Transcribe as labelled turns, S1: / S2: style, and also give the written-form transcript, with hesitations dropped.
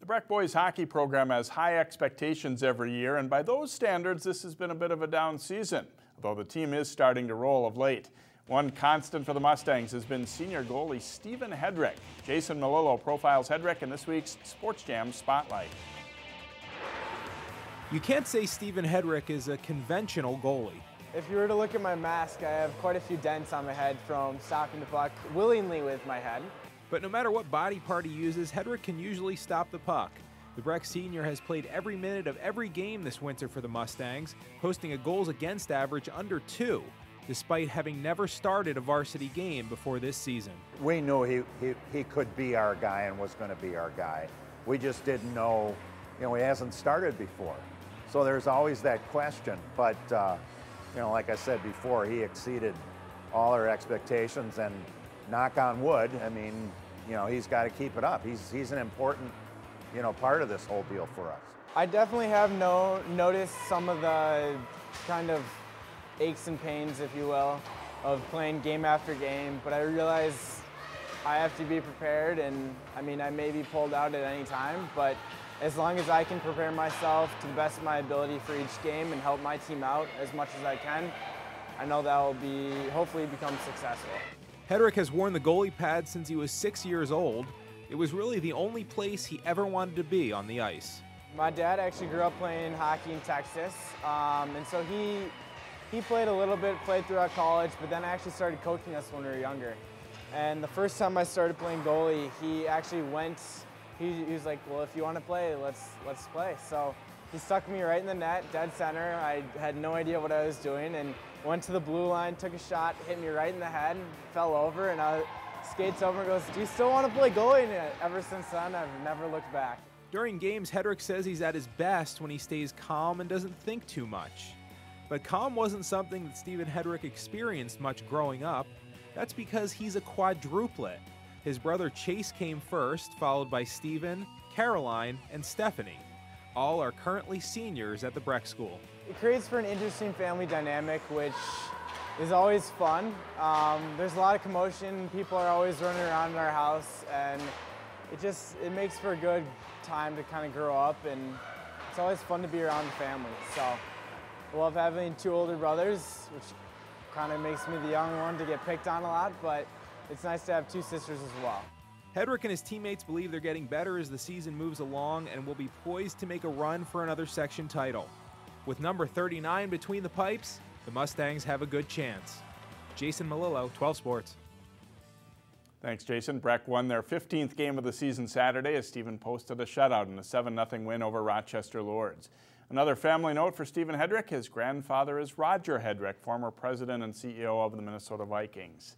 S1: Breck boys hockey program has high expectations every year, and by those standards, this has been a bit of a down season, although the team is starting to roll of late. One constant for the Mustangs has been senior goalie Stephen Headrick. Jason Melillo profiles Headrick in this week's Sports Jam Spotlight.
S2: You can't say Stephen Headrick is a conventional goalie.
S3: If you were to look at my mask, I have quite a few dents on my head from stopping the puck willingly with my head.
S2: But no matter what body part he uses, Headrick can usually stop the puck. The Breck senior has played every minute of every game this winter for the Mustangs, posting a goals against average under 2, despite having never started a varsity game before this season.
S4: We knew he could be our guy and was going to be our guy. We just didn't know, he hasn't started before. So there's always that question, but like I said before, he exceeded all our expectations, and knock on wood, he's got to keep it up. He's an important, part of this whole deal for us.
S3: I definitely have noticed some of the kind of aches and pains, if you will, of playing game after game, but I realize I have to be prepared, and I may be pulled out at any time, but as long as I can prepare myself to the best of my ability for each game and help my team out as much as I can, I know that will hopefully become successful.
S2: Headrick has worn the goalie pad since he was 6 years old. It was really the only place he ever wanted to be on the ice.
S3: My dad actually grew up playing hockey in Texas, and so he played a little bit, played throughout college, but then actually started coaching us when we were younger. And the first time I started playing goalie, he actually he was like, well, if you want to play, let's play. So he stuck me right in the net, dead center. I had no idea what I was doing, and went to the blue line, took a shot, hit me right in the head, fell over, and I skates over and goes, do you still want to play goalie? And ever since then, I've never looked back.
S2: During games, Headrick says he's at his best when he stays calm and doesn't think too much. But calm wasn't something that Stephen Headrick experienced much growing up. That's because he's a quadruplet. His brother Chase came first, followed by Stephen, Caroline, and Stephanie. All are currently seniors at the Breck School.
S3: It creates for an interesting family dynamic, which is always fun. There's a lot of commotion. People are always running around in our house, and it makes for a good time to kind of grow up, and it's always fun to be around the family. So I love having 2 older brothers, which kind of makes me the young one to get picked on a lot, but it's nice to have 2 sisters as well.
S2: Headrick and his teammates believe they're getting better as the season moves along and will be poised to make a run for another section title. With number 39 between the pipes, the Mustangs have a good chance. Jason Melillo, 12 Sports.
S1: Thanks, Jason. Breck won their 15th game of the season Saturday as Stephen posted a shutout in a 7-0 win over Rochester Lourdes. Another family note for Stephen Headrick, his grandfather is Roger Headrick, former president and CEO of the Minnesota Vikings.